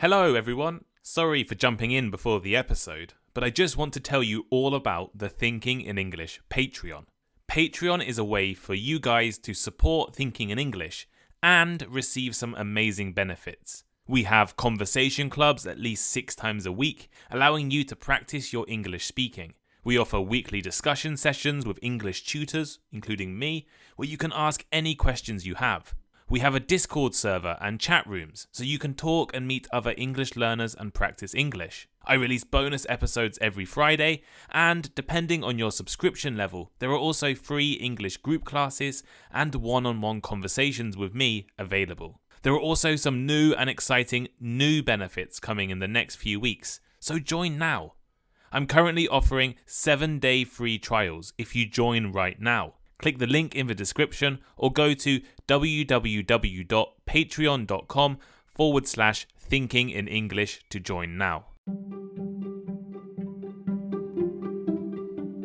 Hello everyone, sorry for jumping in before the episode, but I just want to tell you all about the Thinking in English Patreon. Patreon is a way for you guys to support Thinking in English and receive some amazing benefits. We have conversation clubs at least 6 times a week, allowing you to practice your English speaking. We offer weekly discussion sessions with English tutors, including me, where you can ask any questions you have. We have a Discord server and chat rooms, so you can talk and meet other English learners and practice English. I release bonus episodes every Friday, and depending on your subscription level, there are also free English group classes and one-on-one conversations with me available. There are also some new and exciting new benefits coming in the next few weeks, so join now. I'm currently offering 7-day free trials if you join right now. Click the link in the description or go to www.patreon.com/thinkinginenglish to join now.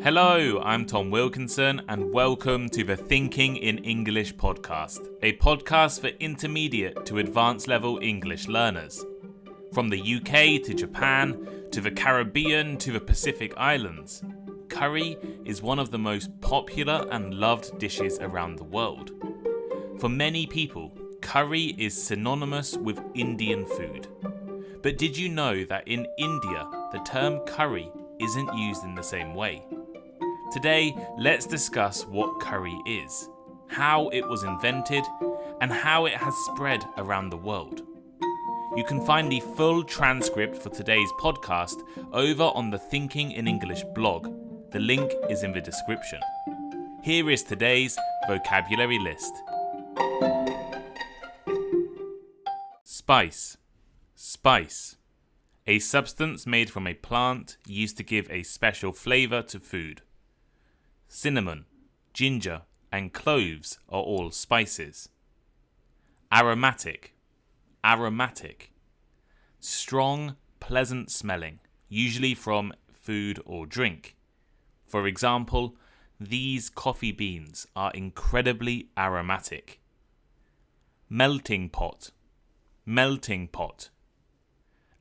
Hello, I'm Tom Wilkinson and welcome to the Thinking in English podcast, a podcast for intermediate to advanced level English learners. From the UK to Japan, to the Caribbean to the Pacific Islands, curry is one of the most popular and loved dishes around the world. For many people, curry is synonymous with Indian food. But did you know that in India, the term curry isn't used in the same way? Today, let's discuss what curry is, how it was invented, and how it has spread around the world. You can find the full transcript for today's podcast over on the Thinking in English blog. The link is in the description. Here is today's vocabulary list. Spice. Spice. A substance made from a plant used to give a special flavour to food. Cinnamon, ginger, and cloves are all spices. Aromatic. Aromatic. Strong, pleasant smelling, usually from food or drink. For example, these coffee beans are incredibly aromatic. Melting pot. Melting pot.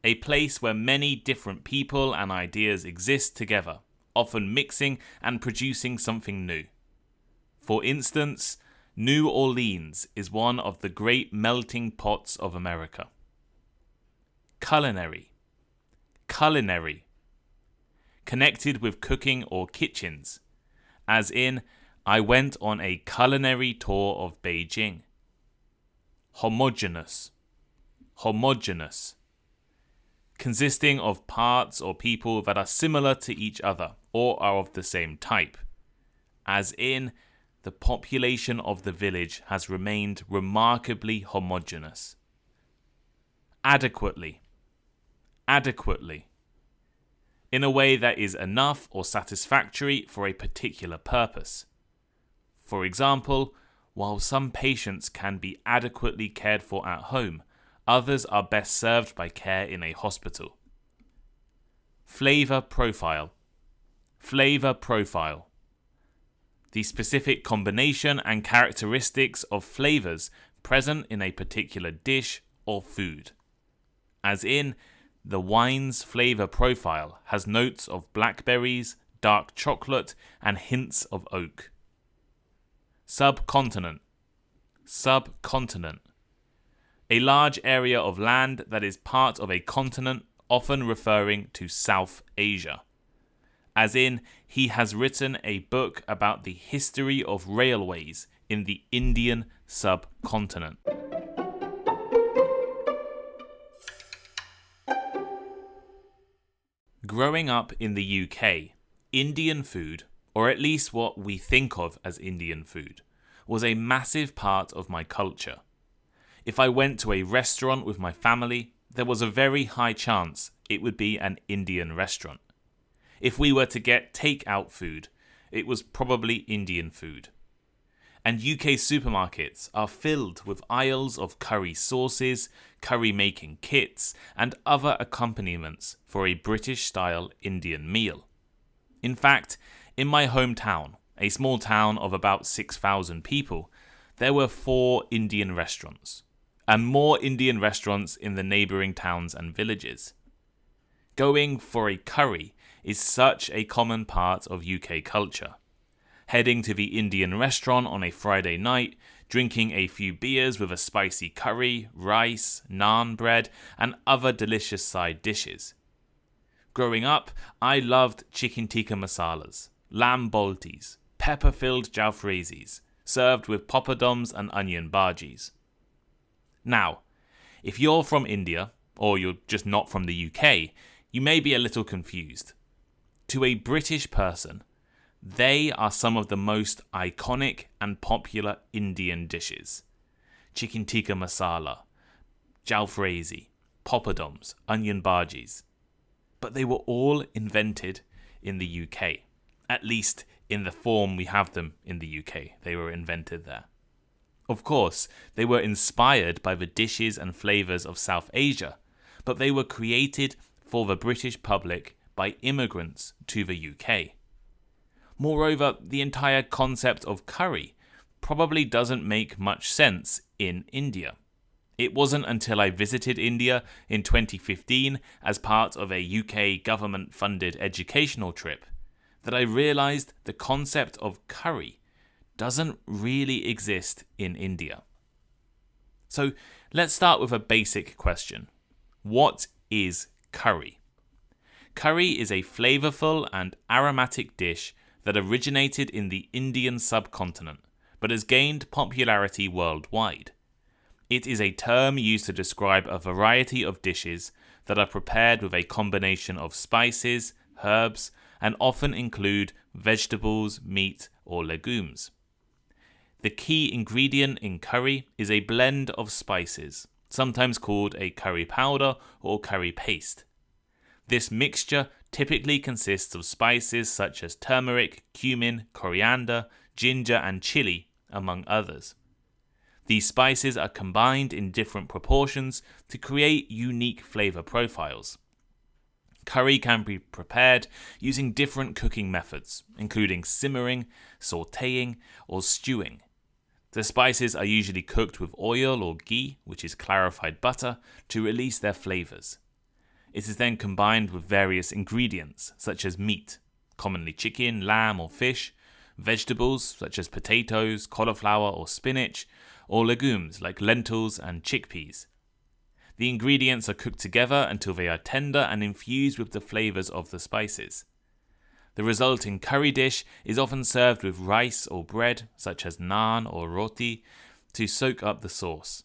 A place where many different people and ideas exist together, often mixing and producing something new. For instance, New Orleans is one of the great melting pots of America. Culinary. Culinary. Connected with cooking or kitchens, as in, I went on a culinary tour of Beijing. Homogeneous. Homogeneous. Consisting of parts or people that are similar to each other or are of the same type, as in, the population of the village has remained remarkably homogeneous. Adequately. Adequately. In a way that is enough or satisfactory for a particular purpose. For example, while some patients can be adequately cared for at home, others are best served by care in a hospital. Flavour profile. Flavour profile. The specific combination and characteristics of flavours present in a particular dish or food. As in, the wine's flavour profile has notes of blackberries, dark chocolate, and hints of oak. Subcontinent. Subcontinent. A large area of land that is part of a continent, often referring to South Asia. As in, he has written a book about the history of railways in the Indian subcontinent. Growing up in the UK, Indian food, or at least what we think of as Indian food, was a massive part of my culture. If I went to a restaurant with my family, there was a very high chance it would be an Indian restaurant. If we were to get take-out food, it was probably Indian food. And UK supermarkets are filled with aisles of curry sauces, curry making kits, and other accompaniments for a British-style Indian meal. In fact, in my hometown, a small town of about 6,000 people, there were 4 Indian restaurants. and more Indian restaurants in the neighbouring towns and villages. Going for a curry is such a common part of UK culture. Heading to the Indian restaurant on a Friday night, drinking a few beers with a spicy curry, rice, naan bread, and other delicious side dishes. Growing up, I loved chicken tikka masalas, lamb boltis, pepper-filled jalfrezis, served with poppadoms and onion bhajis. Now, if you're from India, or you're just not from the UK, you may be a little confused. To a British person, they are some of the most iconic and popular Indian dishes. Chicken tikka masala, jalfrezi, poppadoms, onion bhajis. But they were all invented in the UK. At least in the form we have them in the UK. They were invented there. Of course, they were inspired by the dishes and flavours of South Asia, but they were created for the British public by immigrants to the UK. Moreover, the entire concept of curry probably doesn't make much sense in India. It wasn't until I visited India in 2015 as part of a UK government-funded educational trip that I realised the concept of curry doesn't really exist in India. So let's start with a basic question. What is curry? Curry is a flavourful and aromatic dish that originated in the Indian subcontinent, but has gained popularity worldwide. It is a term used to describe a variety of dishes that are prepared with a combination of spices, herbs, and often include vegetables, meat, or legumes. The key ingredient in curry is a blend of spices, sometimes called a curry powder or curry paste. This mixture typically consists of spices such as turmeric, cumin, coriander, ginger, and chili, among others. These spices are combined in different proportions to create unique flavour profiles. Curry can be prepared using different cooking methods, including simmering, sautéing, or stewing. The spices are usually cooked with oil or ghee, which is clarified butter, to release their flavours. It is then combined with various ingredients, such as meat, commonly chicken, lamb, or fish, vegetables, such as potatoes, cauliflower, or spinach, or legumes like lentils and chickpeas. The ingredients are cooked together until they are tender and infused with the flavours of the spices. The resulting curry dish is often served with rice or bread, such as naan or roti, to soak up the sauce.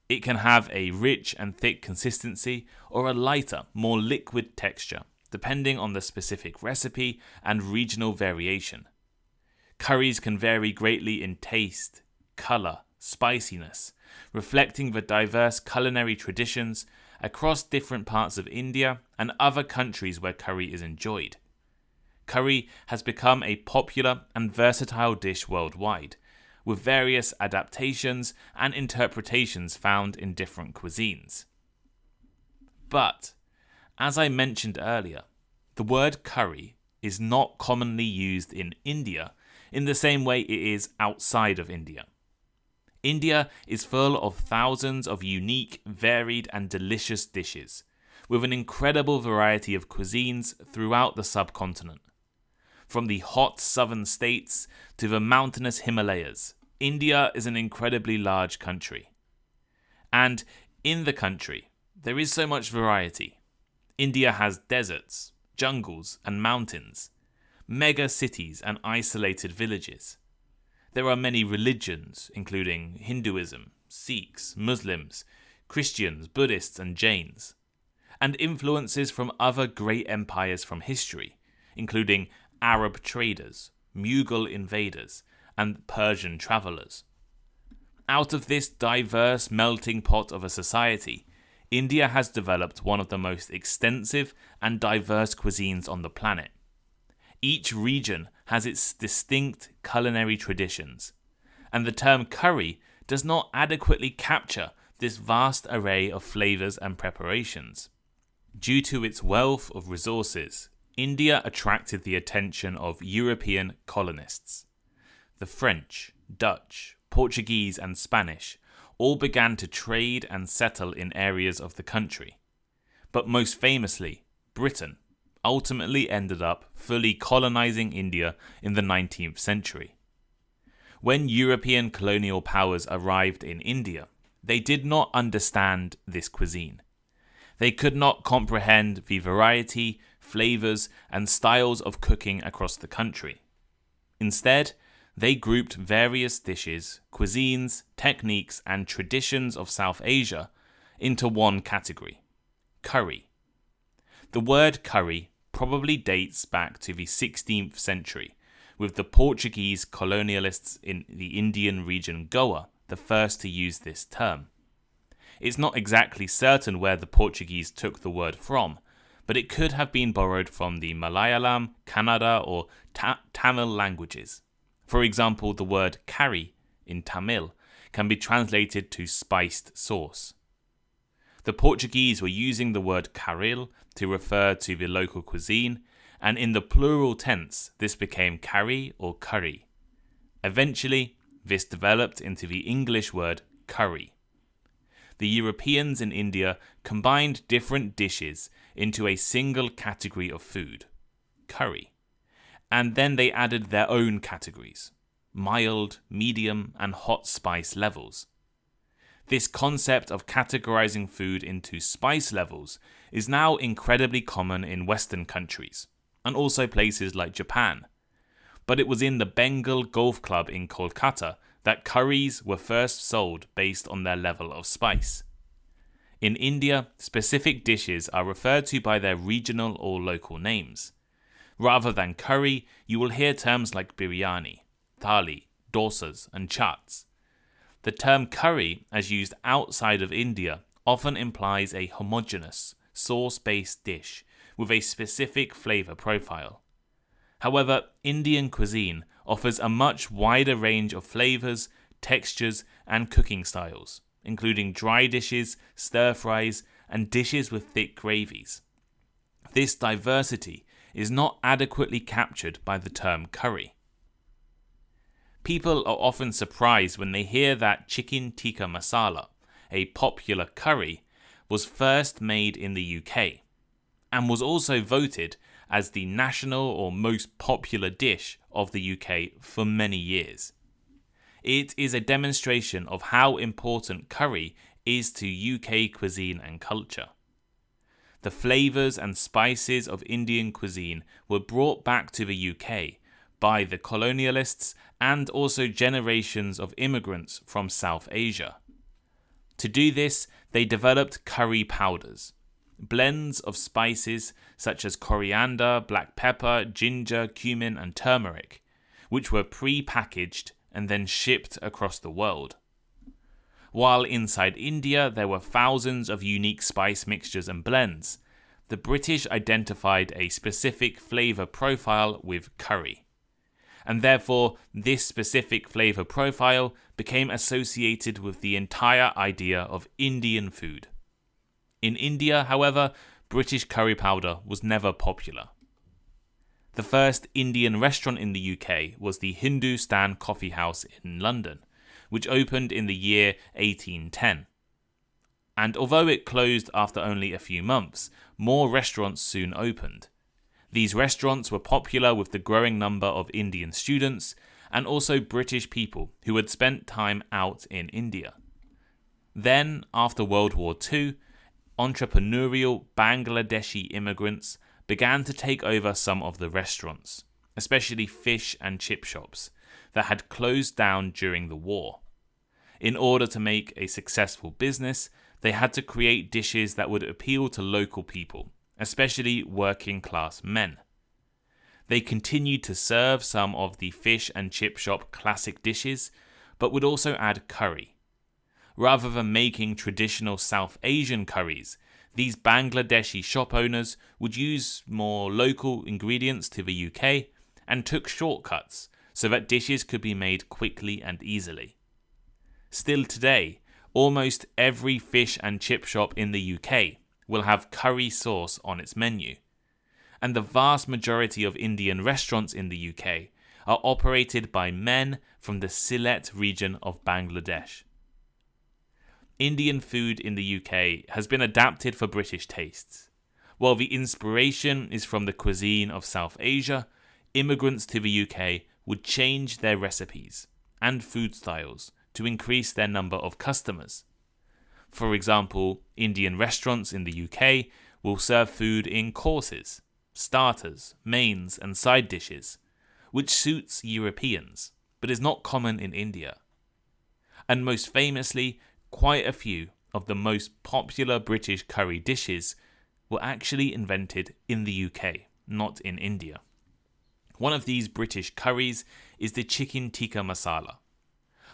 It can have a rich and thick consistency or a lighter, more liquid texture, depending on the specific recipe and regional variation. Curries can vary greatly in taste, colour, spiciness, reflecting the diverse culinary traditions across different parts of India and other countries where curry is enjoyed. Curry has become a popular and versatile dish worldwide, with various adaptations and interpretations found in different cuisines. But, as I mentioned earlier, the word curry is not commonly used in India in the same way it is outside of India. India is full of thousands of unique, varied and delicious dishes, with an incredible variety of cuisines throughout the subcontinent. From the hot southern states to the mountainous Himalayas, India is an incredibly large country. And in the country, there is so much variety. India has deserts, jungles and mountains, mega cities and isolated villages. There are many religions, including Hinduism, Sikhs, Muslims, Christians, Buddhists and Jains, and influences from other great empires from history, including Arab traders, Mughal invaders, and Persian travellers. Out of this diverse melting pot of a society, India has developed one of the most extensive and diverse cuisines on the planet. Each region has its distinct culinary traditions, and the term curry does not adequately capture this vast array of flavours and preparations. Due to its wealth of resources, India attracted the attention of European colonists. The French, Dutch, Portuguese and Spanish all began to trade and settle in areas of the country. But most famously, Britain ultimately ended up fully colonizing India in the 19th century. When European colonial powers arrived in India, they did not understand this cuisine. They could not comprehend the variety, flavours, and styles of cooking across the country. Instead, they grouped various dishes, cuisines, techniques, and traditions of South Asia into one category: curry. The word curry probably dates back to the 16th century, with the Portuguese colonialists in the Indian region Goa the first to use this term. It's not exactly certain where the Portuguese took the word from, but it could have been borrowed from the Malayalam, Kannada, or Tamil languages. For example, the word curry in Tamil can be translated to spiced sauce. The Portuguese were using the word caril to refer to the local cuisine, and in the plural tense, this became curry or curry. Eventually, this developed into the English word curry. The Europeans in India combined different dishes into a single category of food, curry, and then they added their own categories: mild, medium, and hot spice levels. This concept of categorizing food into spice levels is now incredibly common in Western countries, and also places like Japan. But it was in the Bengal Golf Club in Kolkata that curries were first sold based on their level of spice. In India, specific dishes are referred to by their regional or local names. Rather than curry, you will hear terms like biryani, thali, dosas, and chats. The term curry, as used outside of India, often implies a homogeneous, sauce-based dish with a specific flavour profile. However, Indian cuisine offers a much wider range of flavours, textures, and cooking styles, including dry dishes, stir-fries, and dishes with thick gravies. This diversity is not adequately captured by the term curry. People are often surprised when they hear that chicken tikka masala, a popular curry, was first made in the UK, and was also voted as the national or most popular dish of the UK for many years. It is a demonstration of how important curry is to UK cuisine and culture. The flavours and spices of Indian cuisine were brought back to the UK by the colonialists and also generations of immigrants from South Asia. To do this, they developed curry powders, blends of spices such as coriander, black pepper, ginger, cumin, and turmeric, which were pre-packaged and then shipped across the world. While inside India there were thousands of unique spice mixtures and blends, the British identified a specific flavour profile with curry, and therefore this specific flavour profile became associated with the entire idea of Indian food. In India, however, British curry powder was never popular. The first Indian restaurant in the UK was the Hindustan Coffee House in London, which opened in the year 1810. And although it closed after only a few months, more restaurants soon opened. These restaurants were popular with the growing number of Indian students and also British people who had spent time out in India. Then, after World War II, entrepreneurial Bangladeshi immigrants began to take over some of the restaurants, especially fish and chip shops, that had closed down during the war. In order to make a successful business, they had to create dishes that would appeal to local people, especially working class men. They continued to serve some of the fish and chip shop classic dishes, but would also add curry. Rather than making traditional South Asian curries, these Bangladeshi shop owners would use more local ingredients to the UK and took shortcuts so that dishes could be made quickly and easily. Still today, almost every fish and chip shop in the UK will have curry sauce on its menu, and the vast majority of Indian restaurants in the UK are operated by men from the Sylhet region of Bangladesh. Indian food in the UK has been adapted for British tastes. While the inspiration is from the cuisine of South Asia, immigrants to the UK would change their recipes and food styles to increase their number of customers. For example, Indian restaurants in the UK will serve food in courses, starters, mains, and side dishes, which suits Europeans, but is not common in India. And most famously, quite a few of the most popular British curry dishes were actually invented in the UK, not in India. One of these British curries is the chicken tikka masala.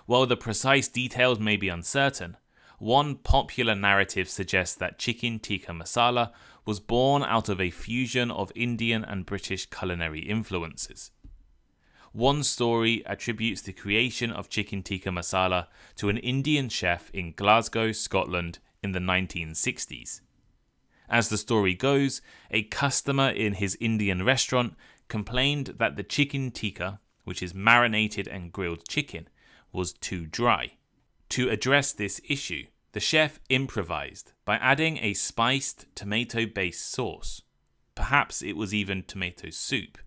While the precise details may be uncertain, one popular narrative suggests that chicken tikka masala was born out of a fusion of Indian and British culinary influences. One story attributes the creation of chicken tikka masala to an Indian chef in Glasgow, Scotland in the 1960s. As the story goes, a customer in his Indian restaurant complained that the chicken tikka, which is marinated and grilled chicken, was too dry. To address this issue, the chef improvised by adding a spiced tomato-based sauce, perhaps it was even tomato soup,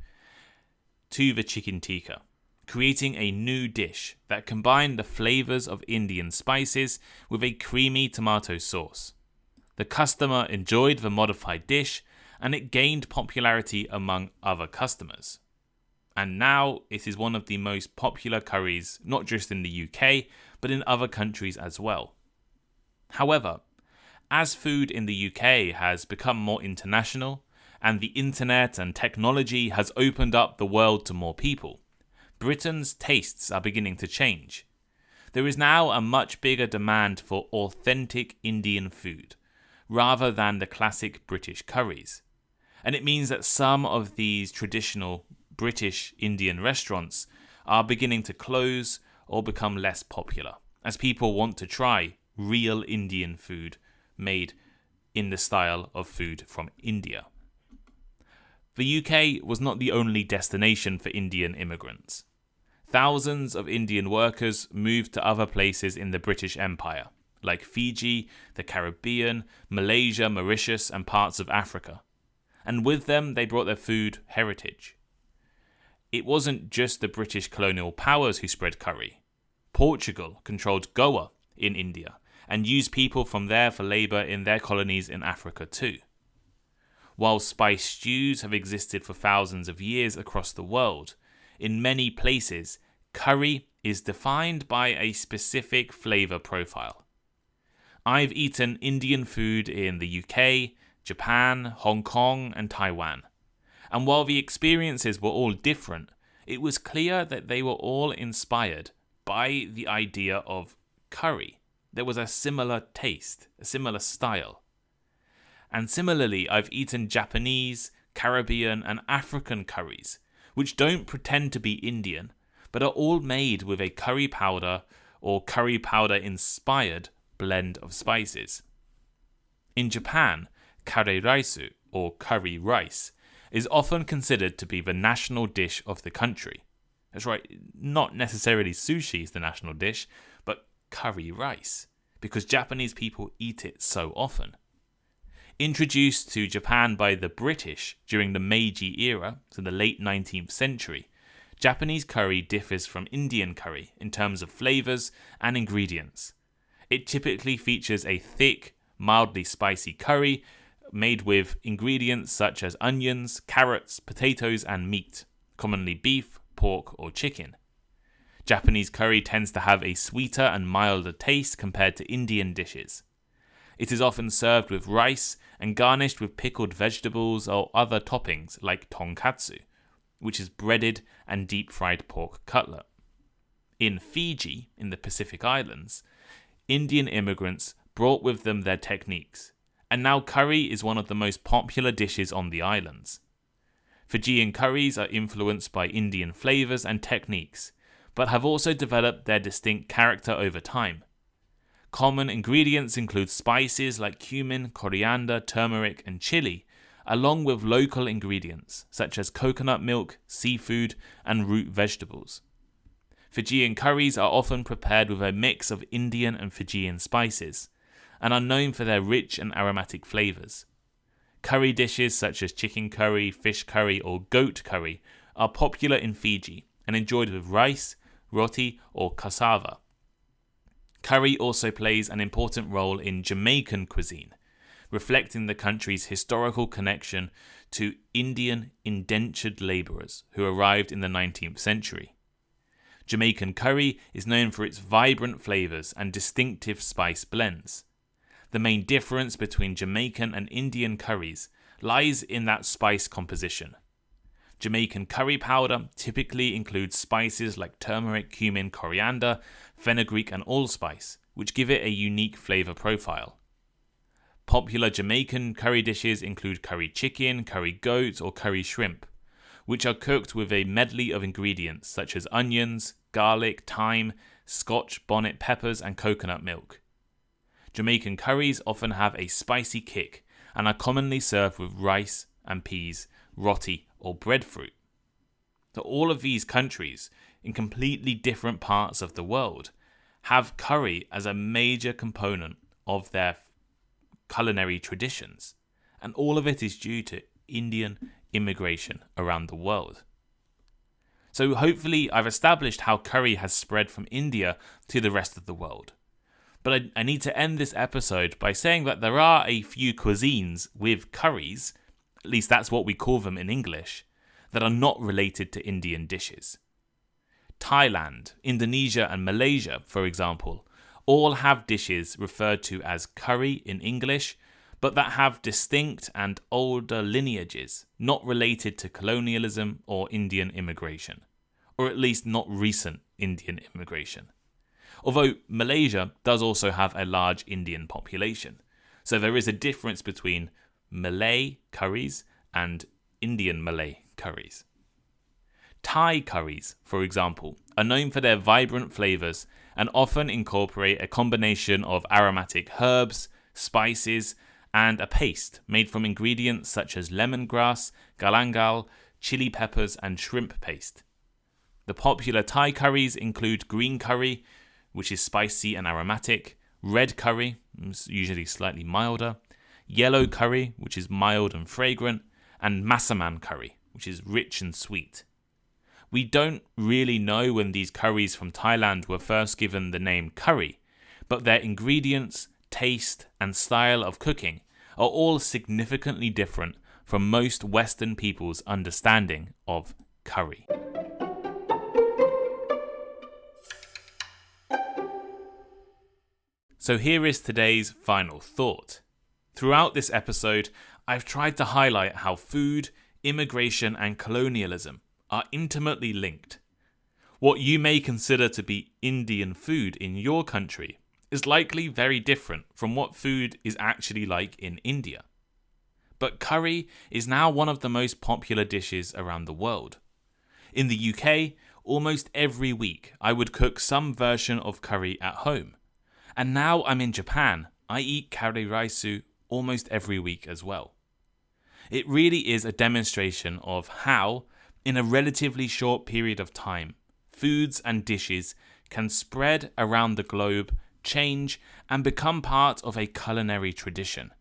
to the chicken tikka, creating a new dish that combined the flavours of Indian spices with a creamy tomato sauce. The customer enjoyed the modified dish and it gained popularity among other customers. And now it is one of the most popular curries, not just in the UK, but in other countries as well. However, as food in the UK has become more international, and the internet and technology has opened up the world to more people, Britain's tastes are beginning to change. There is now a much bigger demand for authentic Indian food, rather than the classic British curries. And it means that some of these traditional British Indian restaurants are beginning to close or become less popular, as people want to try real Indian food made in the style of food from India. The UK was not the only destination for Indian immigrants. Thousands of Indian workers moved to other places in the British Empire, like Fiji, the Caribbean, Malaysia, Mauritius, and parts of Africa. And with them, they brought their food heritage. It wasn't just the British colonial powers who spread curry. Portugal controlled Goa in India and used people from there for labour in their colonies in Africa too. While spice stews have existed for thousands of years across the world, in many places, curry is defined by a specific flavour profile. I've eaten Indian food in the UK, Japan, Hong Kong, and Taiwan. And while the experiences were all different, it was clear that they were all inspired by the idea of curry. There was a similar taste, a similar style. And similarly, I've eaten Japanese, Caribbean, and African curries, which don't pretend to be Indian, but are all made with a curry powder or curry powder inspired blend of spices. In Japan, kare raisu, or curry rice, is often considered to be the national dish of the country. That's right, not necessarily sushi is the national dish, but curry rice, because Japanese people eat it so often. Introduced to Japan by the British during the Meiji era, so the late 19th century, Japanese curry differs from Indian curry in terms of flavours and ingredients. It typically features a thick, mildly spicy curry made with ingredients such as onions, carrots, potatoes, and meat, commonly beef, pork, or chicken. Japanese curry tends to have a sweeter and milder taste compared to Indian dishes. It is often served with rice and garnished with pickled vegetables or other toppings like tonkatsu, which is breaded and deep-fried pork cutlet. In Fiji, in the Pacific Islands, Indian immigrants brought with them their techniques, and now curry is one of the most popular dishes on the islands. Fijian curries are influenced by Indian flavours and techniques, but have also developed their distinct character over time. Common ingredients include spices like cumin, coriander, turmeric, and chili, along with local ingredients such as coconut milk, seafood, and root vegetables. Fijian curries are often prepared with a mix of Indian and Fijian spices, and are known for their rich and aromatic flavours. Curry dishes such as chicken curry, fish curry, or goat curry are popular in Fiji and enjoyed with rice, roti, or cassava. Curry also plays an important role in Jamaican cuisine, reflecting the country's historical connection to Indian indentured labourers who arrived in the 19th century. Jamaican curry is known for its vibrant flavours and distinctive spice blends. The main difference between Jamaican and Indian curries lies in that spice composition. Jamaican curry powder typically includes spices like turmeric, cumin, coriander, fenugreek, and allspice, which give it a unique flavour profile. Popular Jamaican curry dishes include curry chicken, curry goat, or curry shrimp, which are cooked with a medley of ingredients such as onions, garlic, thyme, Scotch bonnet peppers, and coconut milk. Jamaican curries often have a spicy kick and are commonly served with rice and peas, roti, or breadfruit. So all of these countries, in completely different parts of the world, have curry as a major component of their culinary traditions, and all of it is due to Indian immigration around the world. So hopefully I've established how curry has spread from India to the rest of the world. But I need to end this episode by saying that there are a few cuisines with curries, at least that's what we call them in English, that are not related to Indian dishes. Thailand, Indonesia, and Malaysia, for example, all have dishes referred to as curry in English, but that have distinct and older lineages, not related to colonialism or Indian immigration, or at least not recent Indian immigration. Although Malaysia does also have a large Indian population, so there is a difference between Malay curries and Indian Malay curries. Thai curries, for example, are known for their vibrant flavours and often incorporate a combination of aromatic herbs, spices, and a paste made from ingredients such as lemongrass, galangal, chili peppers, and shrimp paste. The popular Thai curries include green curry, which is spicy and aromatic, red curry, usually slightly milder, yellow curry, which is mild and fragrant, and massaman curry, which is rich and sweet. We don't really know when these curries from Thailand were first given the name curry, but their ingredients, taste, and style of cooking are all significantly different from most Western people's understanding of curry. So here is today's final thought. Throughout this episode, I've tried to highlight how food, immigration, and colonialism are intimately linked. What you may consider to be Indian food in your country is likely very different from what food is actually like in India. But curry is now one of the most popular dishes around the world. In the UK, almost every week I would cook some version of curry at home. And now I'm in Japan, I eat curry raisu almost every week as well. It really is a demonstration of how, in a relatively short period of time, foods and dishes can spread around the globe, change, and become part of a culinary tradition.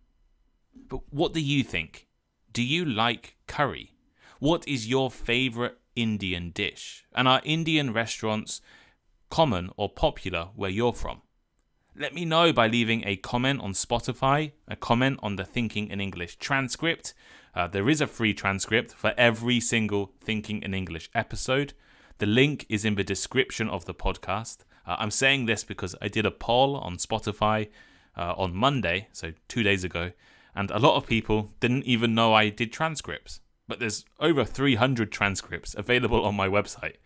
But what do you think? Do you like curry? What is your favourite Indian dish? And are Indian restaurants common or popular where you're from? Let me know by leaving a comment on Spotify, a comment on the Thinking in English transcript. There is a free transcript for every single Thinking in English episode. The link is in the description of the podcast. I'm saying this because I did a poll on Spotify on Monday, so 2 days ago, and a lot of people didn't even know I did transcripts. But there's over 300 transcripts available on my website.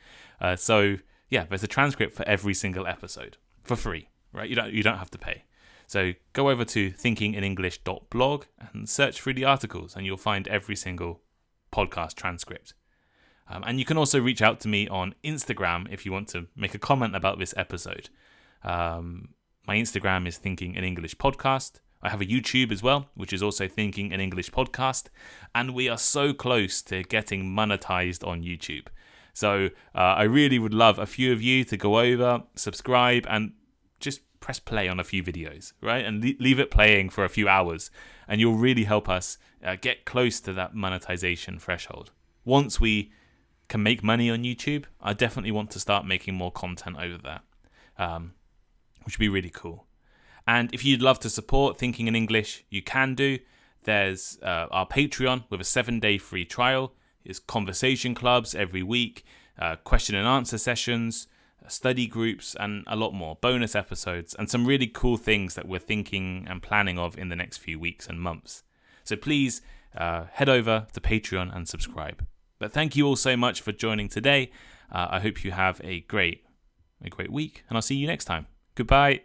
So yeah, there's a transcript for every single episode for free. Right, you don't have to pay. So go over to thinkinginenglish.blog and search through the articles, and you'll find every single podcast transcript. And you can also reach out to me on Instagram if you want to make a comment about this episode. My Instagram is Thinking in English Podcast. I have a YouTube as well, which is also Thinking in English Podcast, and we are so close to getting monetized on YouTube. So I really would love a few of you to go over, subscribe, and just press play on a few videos, right? And leave it playing for a few hours. And you'll really help us get close to that monetization threshold. Once we can make money on YouTube, I definitely want to start making more content over there, which would be really cool. And if you'd love to support Thinking in English, you can do. There's our Patreon with a 7-day free trial. There's conversation clubs every week, question and answer sessions, study groups, and a lot more bonus episodes, and some really cool things that we're thinking and planning of in the next few weeks and months. So please head over to Patreon and subscribe. But thank you all so much for joining today. I hope you have a great week, and I'll see you next time. Goodbye.